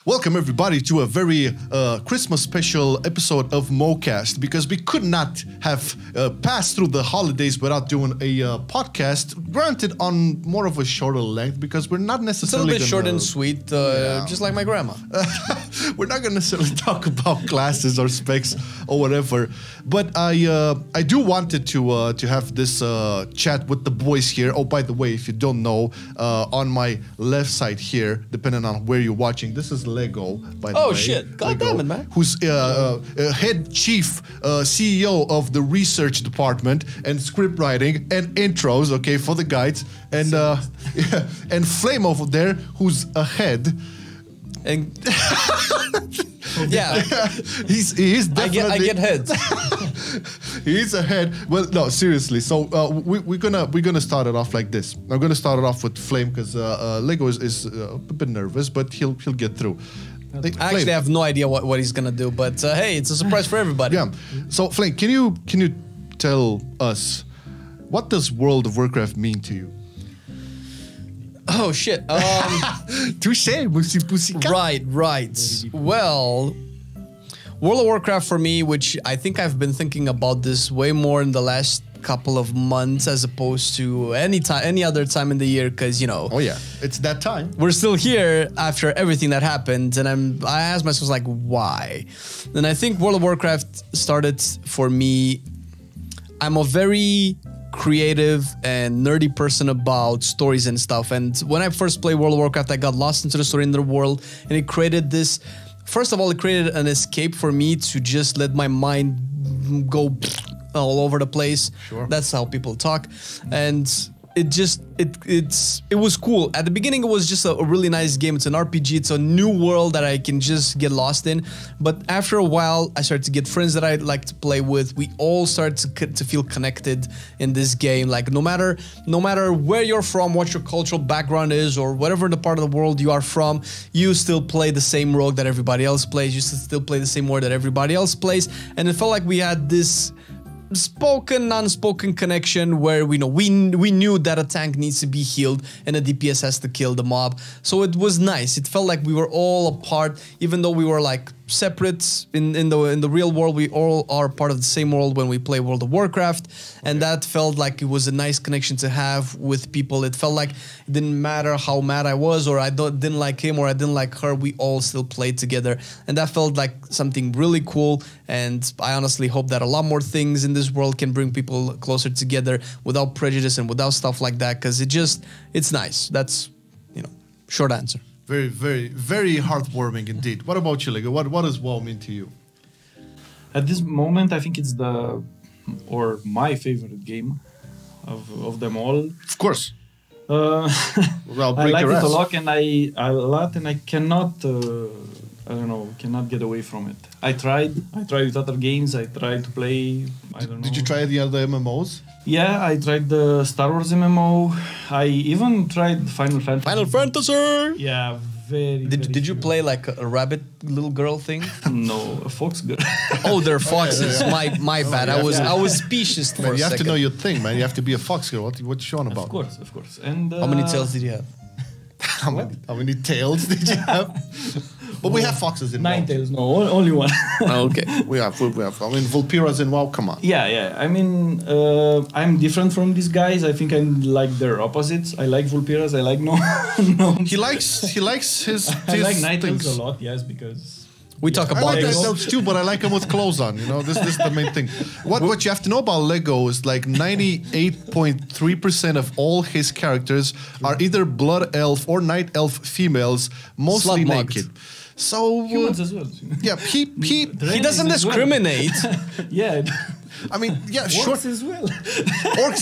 Welcome everybody to a very Christmas special episode of Mocast, because we could not have passed through the holidays without doing a podcast, granted on more of a shorter length, because we're not necessarily it's a little bit short and sweet, just like my grandma. We're not gonna necessarily talk about classes or specs or whatever, but I do wanted to have this chat with the boys here. Oh, by the way, if you don't know, on my left side here, depending on where you're watching, this is Lego, by the way. Oh shit! God damn it, man! Who's head chief CEO of the research department and script writing and intros, okay, for the guides, and and Flame over there, who's ahead. And yeah, he's definitely. I get heads. He's ahead. Well, no, seriously. So we're gonna start it off like this. I'm gonna start it off with Flame because Lego is a bit nervous, but he'll get through. I have no idea what he's gonna do, but hey, it's a surprise for everybody. Yeah. So Flame, can you tell us what does World of Warcraft mean to you? Oh shit. Touché, pussy. Right. Well, World of Warcraft for me, which I think I've been thinking about this way more in the last couple of months as opposed to any other time in the year, because Oh yeah, it's that time. We're still here after everything that happened, and I asked myself like, why? And I think World of Warcraft started for me. I'm a very creative and nerdy person about stories and stuff, and when I first played World of Warcraft, I got lost into the story in the world, and it created this. First of all, it created an escape for me to just let my mind go all over the place. Sure. That's how people talk, and it was cool. At the beginning, it was just a really nice game. It's an RPG. It's a new world that I can just get lost in. But after a while, I started to get friends that I like to play with. We all started to feel connected in this game. Like no matter where you're from, what your cultural background is, or whatever the part of the world you are from, you still play the same rogue that everybody else plays. You still play the same war that everybody else plays. And it felt like we had this spoken, unspoken connection where we knew that a tank needs to be healed and a DPS has to kill the mob. So it was nice. It felt like we were all a part, even though we were like separate in the real world. We all are part of the same world when we play World of Warcraft, and that felt like it was a nice connection to have with people. It felt like it didn't matter how mad I was, or I didn't like him, or I didn't like her. We all still played together, and that felt like something really cool. And I honestly hope that a lot more things in this world can bring people closer together without prejudice and without stuff like that, because it's nice. That's short answer. Very, very, very heartwarming indeed. What about you, Lego? What does WoW mean to you? At this moment, I think it's my favorite game of them all. Of course. I like it a lot, and I cannot, cannot get away from it. I tried with other games. I tried to play. Did you try the other MMOs? Yeah, I tried the Star Wars MMO. I even tried Final Fantasy. Final Fantasy. Yeah, very. Did you play like a rabbit little girl thing? No, a fox girl. Oh, they're foxes. My bad. I was specious for a second. You have to know your thing, man. You have to be a fox girl. What you showing about? Of course. And how many tails did you have? How many tails did you have? But we have foxes in 9 WoW. tails. No, only one. Okay. We have. I mean, Vulpira's in WoW. Come on. Yeah. I mean, I'm different from these guys. I think I'm like their opposites. I like Vulpiras. I like no. He likes his. I like Night Elves a lot. Yes, because. We talk about I like this. Night Elves too, but I like them with clothes on. This is the main thing. What you have to know about Lego is like 98.3% of all his characters are either blood elf or night elf females, mostly naked. So humans as well. Yeah, he doesn't discriminate. Yeah. I mean, yeah, Orcs sure. as well.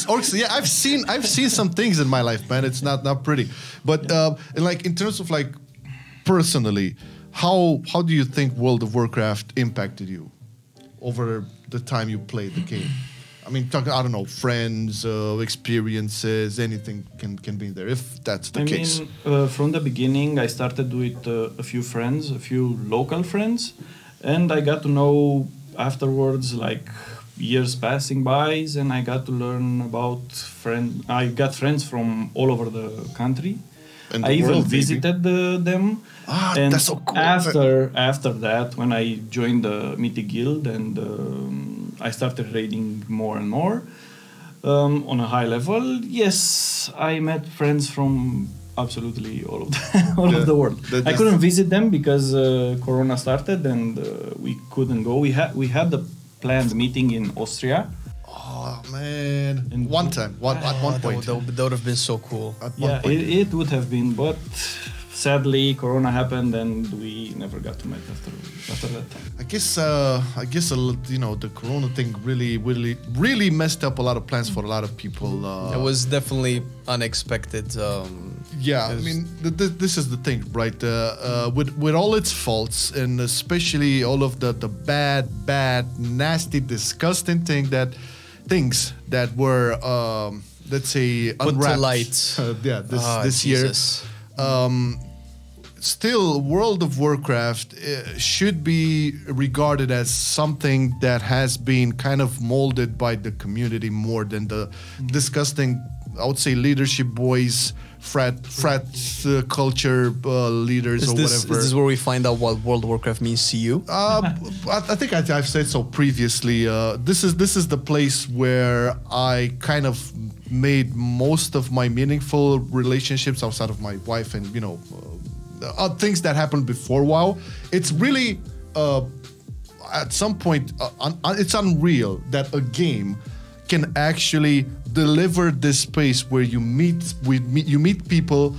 Orcs. Yeah, I've seen some things in my life, man. It's not pretty, but like in terms of like personally, how do you think World of Warcraft impacted you over the time you played the game? I mean, I don't know, friends, experiences, anything can be there if that's the case. I mean, from the beginning, I started with a few friends, a few local friends, and I got to know afterwards, like years passing by, and I got to learn about I got friends from all over the country. in the I even world, visited them. And that's so cool. After that, when I joined the Mythic Guild and I started raiding more and more on a high level, yes, I met friends from absolutely all of the world. I couldn't visit them because Corona started and we couldn't go. We had the planned meeting in Austria. Oh man! And one time, at one point, that would have been so cool. It would have been, but sadly, Corona happened, and we never got to meet after that. I guess the Corona thing really messed up a lot of plans for a lot of people. It was definitely unexpected. I mean, this is the thing, right? With all its faults, and especially all of the bad, nasty, disgusting things that were, let's say, put unwrapped. To light. This year. Still, World of Warcraft should be regarded as something that has been kind of molded by the community more than the disgusting, I would say, leadership boys, frat culture leaders or whatever. Is this where we find out what World of Warcraft means to you? I think I've said so previously. This is the place where I kind of made most of my meaningful relationships outside of my wife and things that happened before WoW. It's really at some point it's unreal that a game can actually deliver this space where you meet people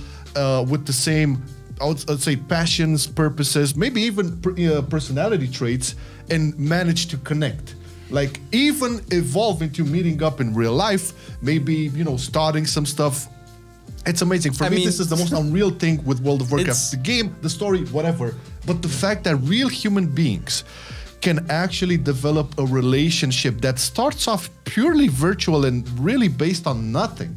with the same, I would say, passions, purposes, maybe even personality traits, and manage to connect. Like even evolve into meeting up in real life, maybe starting some stuff. It's amazing. For me, this is the most unreal thing with World of Warcraft. The game, the story, whatever. But the fact that real human beings can actually develop a relationship that starts off purely virtual and really based on nothing.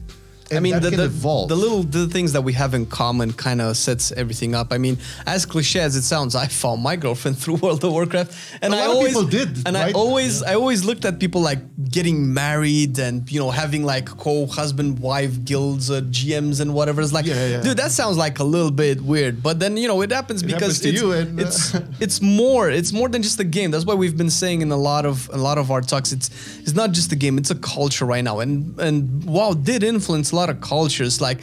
And the little things that we have in common kind of sets everything up. I mean, as cliche as it sounds, I found my girlfriend through World of Warcraft, and a lot of people did. And right? I always looked at people like getting married and having like co-husband-wife guilds, GMs and whatever. It's like, dude, that sounds like a little bit weird. But then it happens because it's more than just a game. That's why we've been saying in a lot of our talks. It's not just a game. It's a culture right now, and WoW did influence a lot of cultures. Like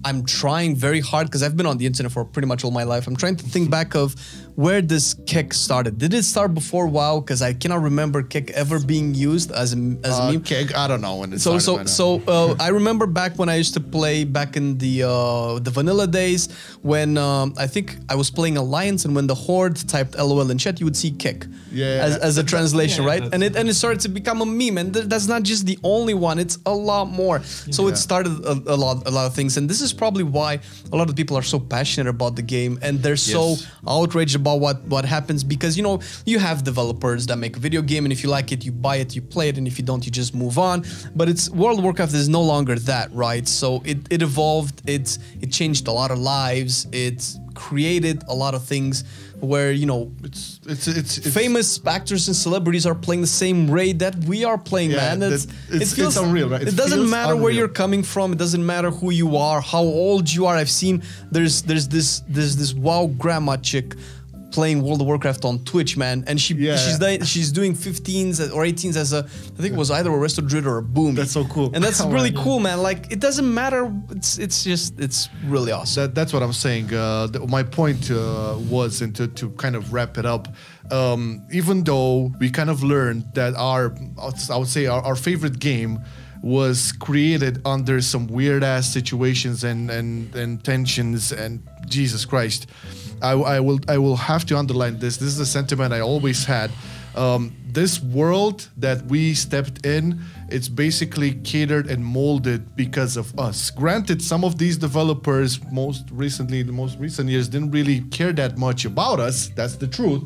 I'm trying very hard because I've been on the internet for pretty much all my life. I'm trying to think back of where this kick started. Did it start before WoW? Because I cannot remember kick ever being used as a meme. Kick, I don't know when it started. I remember back when I used to play back in the vanilla days when I think I was playing Alliance, and when the Horde typed LOL in chat, you would see kick as a translation, right? And it started to become a meme, and that's not just the only one. It's a lot more. So it started a lot of things, and this is probably why a lot of people are so passionate about the game, and they're so outraged about what happens, because you have developers that make a video game, and if you like it, you buy it, you play it, and if you don't, you just move on. But it's World of Warcraft is no longer that, right? So it evolved, it changed a lot of lives, it created a lot of things where it's famous actors and celebrities are playing the same raid that we are playing, man. It's unreal, right? It doesn't matter where you're coming from. It doesn't matter who you are, how old you are. I've seen there's this WoW grandma chick playing World of Warcraft on Twitch, man, and she's doing 15s or 18s as I think it was either a Resto Druid or a Boom. That's so cool, and that's really cool, man. Like it doesn't matter. It's really awesome. That's what I'm saying. My point was, and to kind of wrap it up, even though we kind of learned that I would say our favorite game was created under some weird ass situations and tensions, and Jesus Christ, I will have to underline this. This is a sentiment I always had. This world that we stepped in, it's basically catered and molded because of us. Granted, some of these developers the most recent years didn't really care that much about us. That's the truth.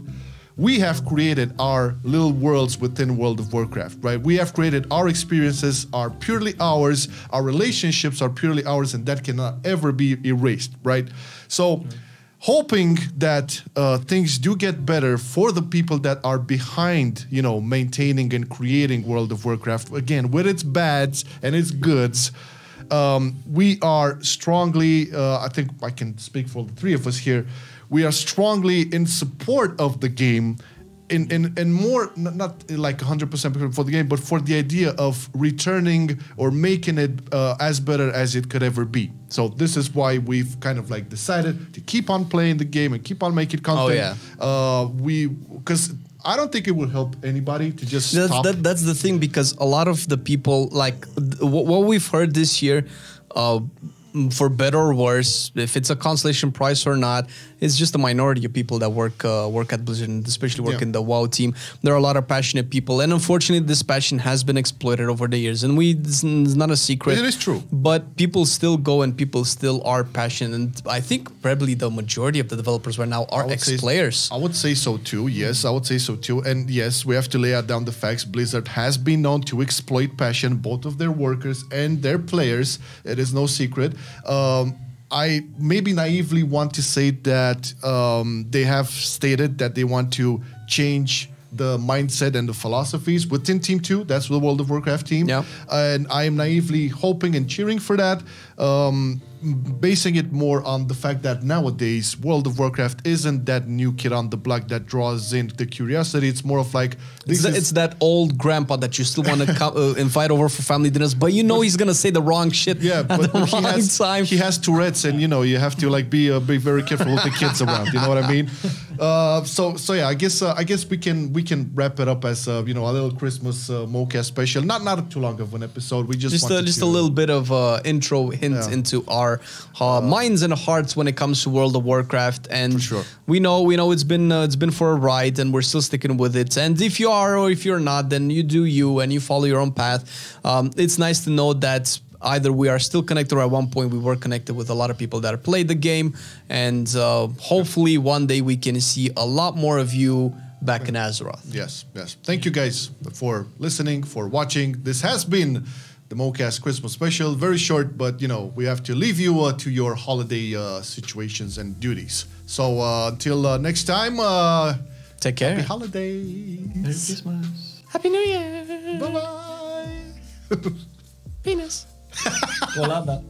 We have created our little worlds within World of Warcraft, right? We have created our experiences, are purely ours, our relationships are purely ours, and that cannot ever be erased, right? So, hoping that things do get better for the people that are behind, maintaining and creating World of Warcraft, again, with its bads and its goods. We are strongly, I think I can speak for the three of us here, we are strongly in support of the game in more, not like 100% for the game, but for the idea of returning or making it as better as it could ever be. So this is why we've kind of like decided to keep on playing the game and keep on making content. Oh, yeah. Because I don't think it will help anybody to just stop. That's the thing, because a lot of the people, like what we've heard this year, for better or worse, if it's a consolation prize or not, it's just a minority of people that work at Blizzard, and especially work in the WoW team. There are a lot of passionate people, and unfortunately, this passion has been exploited over the years. And it's not a secret. It is true. But people still go, and people still are passionate. And I think probably the majority of the developers right now are ex-players. I would say so too. Yes, I would say so too. And yes, we have to lay out down the facts. Blizzard has been known to exploit passion, both of their workers and their players. It is no secret. I maybe naively want to say that they have stated that they want to change the mindset and the philosophies within Team 2. That's the World of Warcraft team. Yeah. And I am naively hoping and cheering for that, basing it more on the fact that nowadays World of Warcraft isn't that new kid on the block that draws in the curiosity. It's more of like... It's that old grandpa that you still want to invite over for family dinners, but you know he's going to say the wrong shit at the wrong time. He has Tourette's, and you know, you have to like be very careful with the kids around. You know what I mean? So yeah, I guess we can wrap it up as a little Christmas Mocast special. Not too long of an episode. We just a little bit of intro hint into our minds and hearts when it comes to World of Warcraft. And for sure. we know it's been for a ride, and we're still sticking with it. And if you are or if you're not, then you do you and you follow your own path. It's nice to know that either we are still connected, or at one point we were connected with a lot of people that played the game, and hopefully one day we can see a lot more of you back in Azeroth. Yes. Thank you guys for listening, for watching. This has been the Mocast Christmas special. Very short, but we have to leave you to your holiday situations and duties. So until next time, take care. Happy holidays. Merry Christmas. Happy New Year. Bye-bye. Penis. Colada.